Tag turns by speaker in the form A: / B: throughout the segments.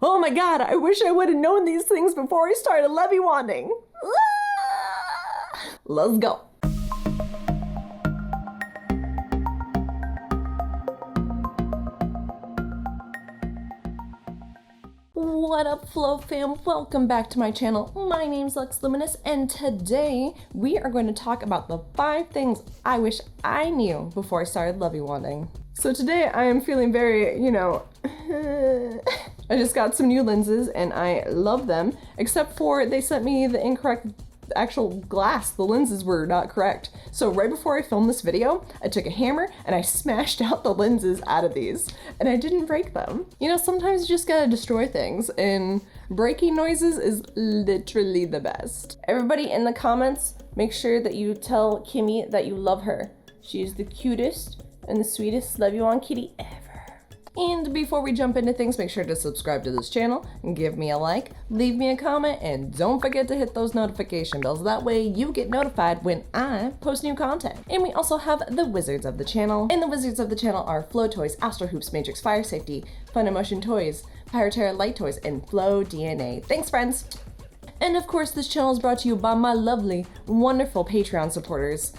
A: Oh my god, I wish I would have known these things before I started Leviwanding. Let's go. What up, Flow fam? Welcome back to my channel. My name's Luminous, and today we are going to talk about the 5 things I wish I knew before I started Leviwanding. So today I am feeling very, I just got some new lenses and I love them, except for they sent me the incorrect actual glass. The lenses were not correct. So right before I filmed this video, I took a hammer and I smashed out the lenses out of these, and I didn't break them. Sometimes you just gotta destroy things, and breaking noises is literally the best. Everybody in the comments, make sure that you tell Kimmy that you love her. She is the cutest and the sweetest Leviwand kitty ever. And before we jump into things, make sure to subscribe to this channel and give me a like, leave me a comment, and don't forget to hit those notification bells. That way you get notified when I post new content. And we also have the wizards of the channel. And the wizards of the channel are Flow Toys, Astro Hoops, Matrix Fire Safety, Fun Emotion Toys, Pyroterra Light Toys, and Flow DNA. Thanks, friends! And of course, this channel is brought to you by my lovely, wonderful Patreon supporters.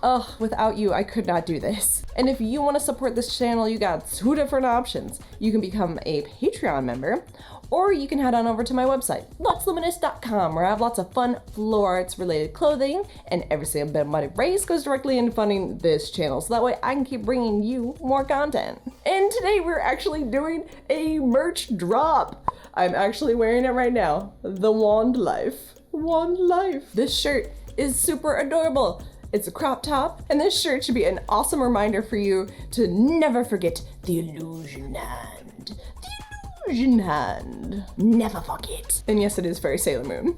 A: Ugh, without you, I could not do this. And if you want to support this channel, you got 2 different options. You can become a Patreon member, or you can head on over to my website, luxwand.com, where I have lots of fun flow arts related clothing, and every single bit of money raised goes directly into funding this channel, so that way I can keep bringing you more content. And today we're actually doing a merch drop. I'm actually wearing it right now. The Wand Life. Wand Life. This shirt is super adorable. It's a crop top, and this shirt should be an awesome reminder for you to never forget the illusion hand. The illusion hand. Never forget. And yes, it is very Sailor Moon.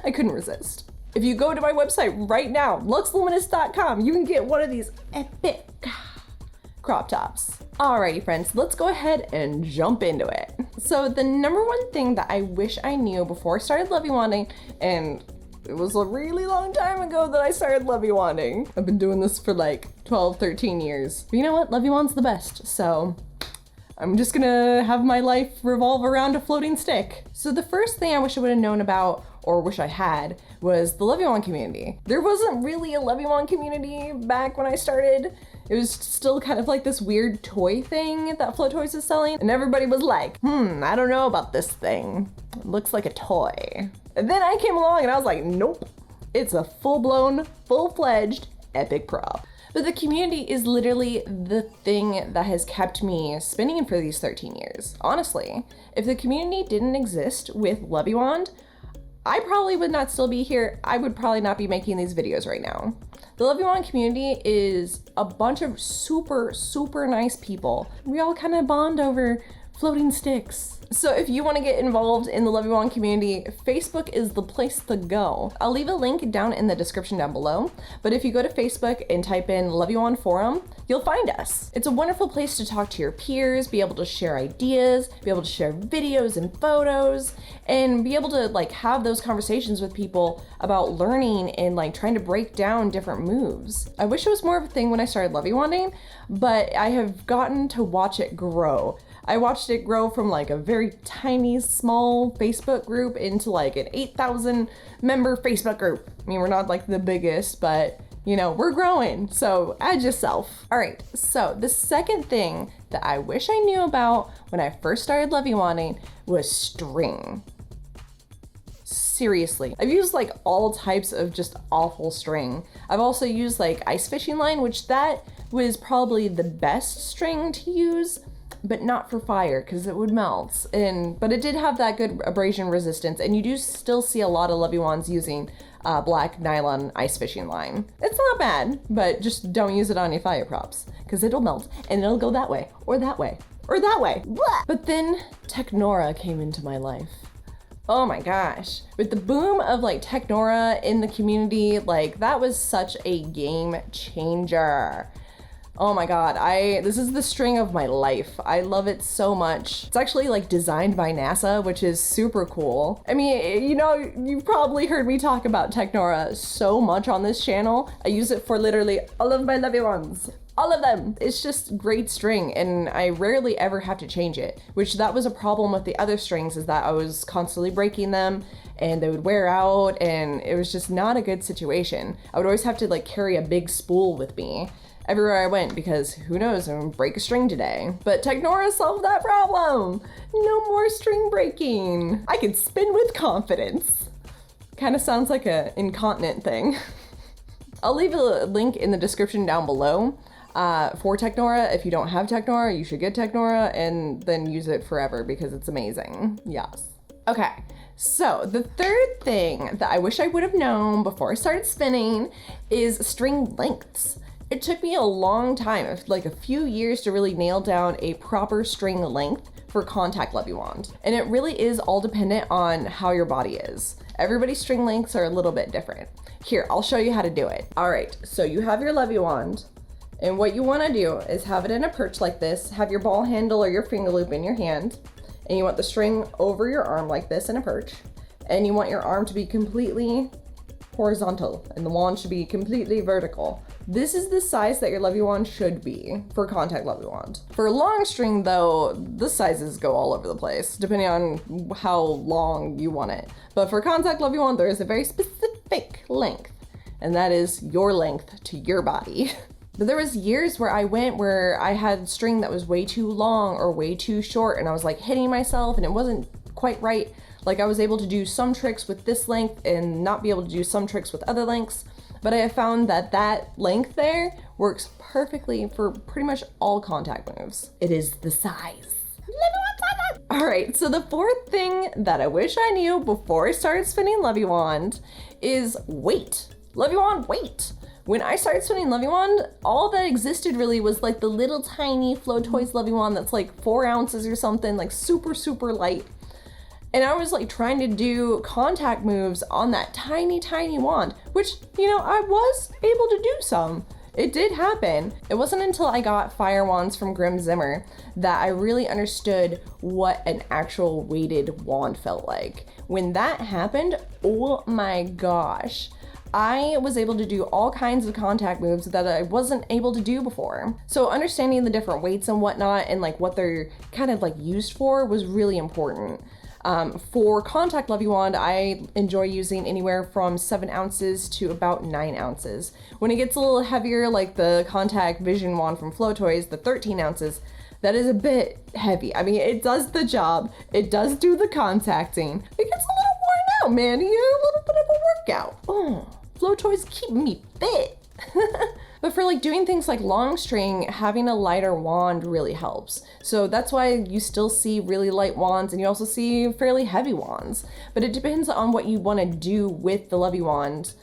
A: I couldn't resist. If you go to my website right now, luxluminous.com, you can get one of these epic crop tops. Alrighty friends, let's go ahead and jump into it. So the number one thing that I wish I knew before I started Leviwanding, and it was a really long time ago that I started Leviwanding. I've been doing this for like 12, 13 years. But you know what? Leviwand's the best, so I'm just gonna have my life revolve around a floating stick. So the first thing I wish I would have known about, or wish I had, was the Leviwand community. There wasn't really a Leviwand community back when I started. It was still kind of like this weird toy thing that Flow Toys is selling, and everybody was like, I don't know about this thing. It looks like a toy. And then I came along and I was like, nope, it's a full-blown, full-fledged epic prop. But the community is literally the thing that has kept me spinning for these 13 years. Honestly, if the community didn't exist with Leviwand, I probably would not still be here. I would probably not be making these videos right now. The Leviwand community is a bunch of super, super nice people. We all kind of bond over floating sticks. So if you want to get involved in the Leviwand community, Facebook is the place to go. I'll leave a link down in the description down below, but if you go to Facebook and type in Leviwand Forum, you'll find us. It's a wonderful place to talk to your peers, be able to share ideas, be able to share videos and photos, and be able to have those conversations with people about learning and trying to break down different moves. I wish it was more of a thing when I started Leviwanding, but I have gotten to watch it grow. I watched it grow from a very tiny, small Facebook group into an 8,000 member Facebook group. I mean, we're not the biggest, but we're growing, so add yourself. All right, so the second thing that I wish I knew about when I first started Leviwanding was string. Seriously, I've used all types of just awful string. I've also used ice fishing line, which that was probably the best string to use, but not for fire because it would melt. But it did have that good abrasion resistance, and you do still see a lot of Leviwands using black nylon ice fishing line. It's not bad, but just don't use it on your fire props because it'll melt and it'll go that way or that way or that way. Blah! But then Technora came into my life. Oh my gosh. With the boom of Technora in the community, that was such a game changer. Oh my god, this is the string of my life. I love it so much. It's actually designed by NASA, which is super cool. I mean, you've probably heard me talk about Technora so much on this channel. I use it for literally all of my Leviwands. All of them. It's just great string, and I rarely ever have to change it, which that was a problem with the other strings, is that I was constantly breaking them and they would wear out, and it was just not a good situation. I would always have to like carry a big spool with me everywhere I went, because who knows, I'm gonna break a string today. But Technora solved that problem. No more string breaking. I can spin with confidence. Kind of sounds like an incontinent thing. I'll leave a link in the description down below for Technora. If you don't have Technora, you should get Technora and then use it forever because it's amazing. Yes. Okay, so the third thing that I wish I would have known before I started spinning is string lengths. It took me a long time, like a few years, to really nail down a proper string length for contact Leviwand. And it really is all dependent on how your body is. Everybody's string lengths are a little bit different. Here, I'll show you how to do it. All right, so you have your Leviwand, and what you wanna do is have it in a perch like this, have your ball handle or your finger loop in your hand, and you want the string over your arm like this in a perch, and you want your arm to be completely horizontal, and the wand should be completely vertical. This is the size that your Leviwand should be for contact Leviwand. For a long string though, the sizes go all over the place, depending on how long you want it. But for contact Leviwand, there is a very specific length, and that is your length to your body. But there was years where I had string that was way too long or way too short, and I was like hitting myself and it wasn't quite right. Like I was able to do some tricks with this length and not be able to do some tricks with other lengths. But I have found that that length there works perfectly for pretty much all contact moves. It is the size. All right, so the fourth thing that I wish I knew before I started spinning Leviwand is weight. Leviwand weight. When I started spinning Leviwand, all that existed really was like the little tiny Flow Toys Leviwand that's like 4 ounces or something, like super, super light. And I was like trying to do contact moves on that tiny, tiny wand, which, you know, I was able to do some. It did happen. It wasn't until I got fire wands from Grim Zimmer that I really understood what an actual weighted wand felt like. When that happened, oh my gosh. I was able to do all kinds of contact moves that I wasn't able to do before. So understanding the different weights and whatnot and like what they're kind of like used for was really important. For contact Leviwand, I enjoy using anywhere from 7 ounces to about 9 ounces. When it gets a little heavier, like the contact vision wand from Flow Toys, the 13 ounces, that is a bit heavy. I mean, it does the job. It does do the contacting. It gets a little worn out, man. You get a little bit of a workout. Oh, Flow Toys keep me fit. But for like doing things like long string, having a lighter wand really helps. So that's why you still see really light wands and you also see fairly heavy wands. But it depends on what you want to do with the Leviwand.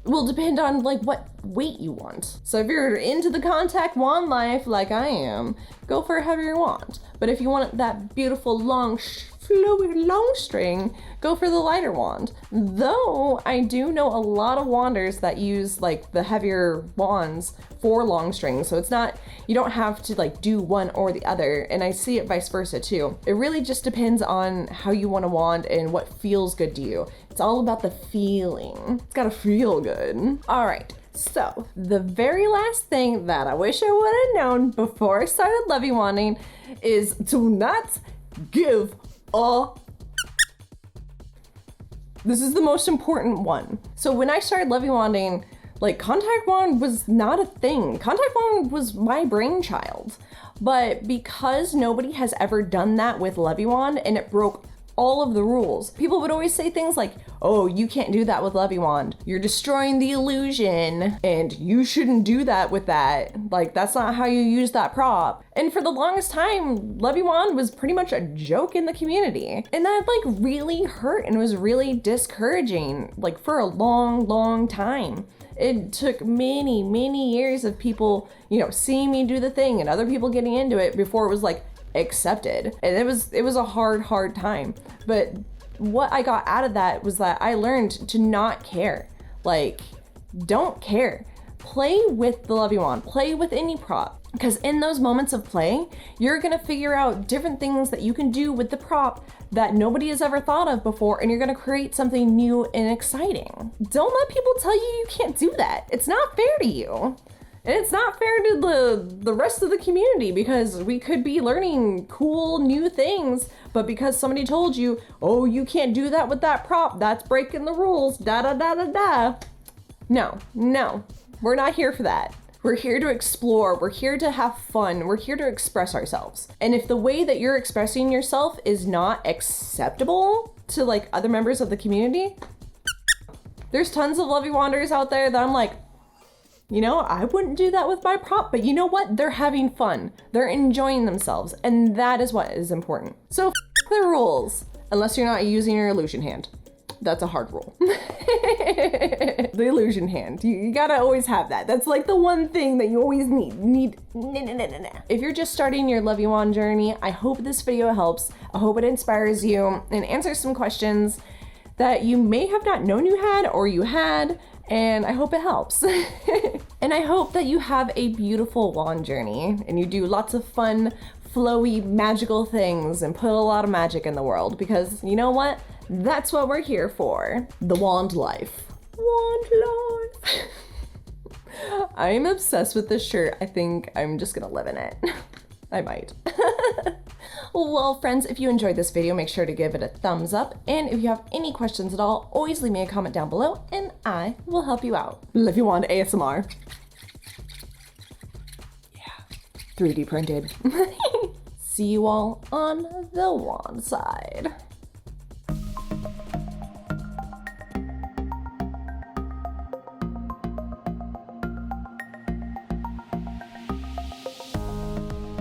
A: Will depend on like what weight you want. So if you're into the contact wand life like I am, go for a heavier wand. But if you want that beautiful long flowy long string, go for the lighter wand. Though I do know a lot of wanders that use like the heavier wands for long strings, so it's not, you don't have to like do one or the other, and I see it vice versa too. It really just depends on how you want to wand and what feels good to you. It's all about the feeling. It's gotta feel good. All right. So the very last thing that I wish I would have known before I started Leviwanding is to not give a. This is the most important one. So when I started Leviwanding, like contact wand was not a thing. Contact wand was my brainchild. But because nobody has ever done that with Leviwand and it broke all of the rules, people would always say things like, oh, you can't do that with Leviwand. You're destroying the illusion and you shouldn't do that with that. Like, that's not how you use that prop. And for the longest time, Leviwand was pretty much a joke in the community. And that like really hurt and was really discouraging, like for a long, long time. It took many, many years of people, you know, seeing me do the thing and other people getting into it before it was like accepted. And it was a hard time. But what I got out of that was that I learned to not care. Like, don't care. Play with the Leviwand, play with any prop. Because in those moments of play, you're gonna figure out different things that you can do with the prop that nobody has ever thought of before, and you're gonna create something new and exciting. Don't let people tell you you can't do that. It's not fair to you. And it's not fair to the rest of the community, because we could be learning cool new things, but because somebody told you, oh, you can't do that with that prop, that's breaking the rules, da da da da da. No, we're not here for that. We're here to explore, we're here to have fun, we're here to express ourselves. And if the way that you're expressing yourself is not acceptable to like other members of the community, there's tons of Leviwanders out there that I'm like, you know, I wouldn't do that with my prop, but you know what? They're having fun. They're enjoying themselves, and that is what is important. So f the rules, unless you're not using your illusion hand. That's a hard rule. The illusion hand, you gotta always have that. That's like the one thing that you always need. If you're just starting your Leviwand journey, I hope this video helps. I hope it inspires you and answers some questions that you may have not known you had, or you had, and I hope it helps. And I hope that you have a beautiful wand journey and you do lots of fun, flowy, magical things and put a lot of magic in the world, because you know what? That's what we're here for. The wand life. Wand life. I am obsessed with this shirt. I think I'm just gonna live in it. I might. Well, friends, if you enjoyed this video, make sure to give it a thumbs up. And if you have any questions at all, always leave me a comment down below and I will help you out. Leviwand ASMR. Yeah, 3D printed. See you all on the wand side.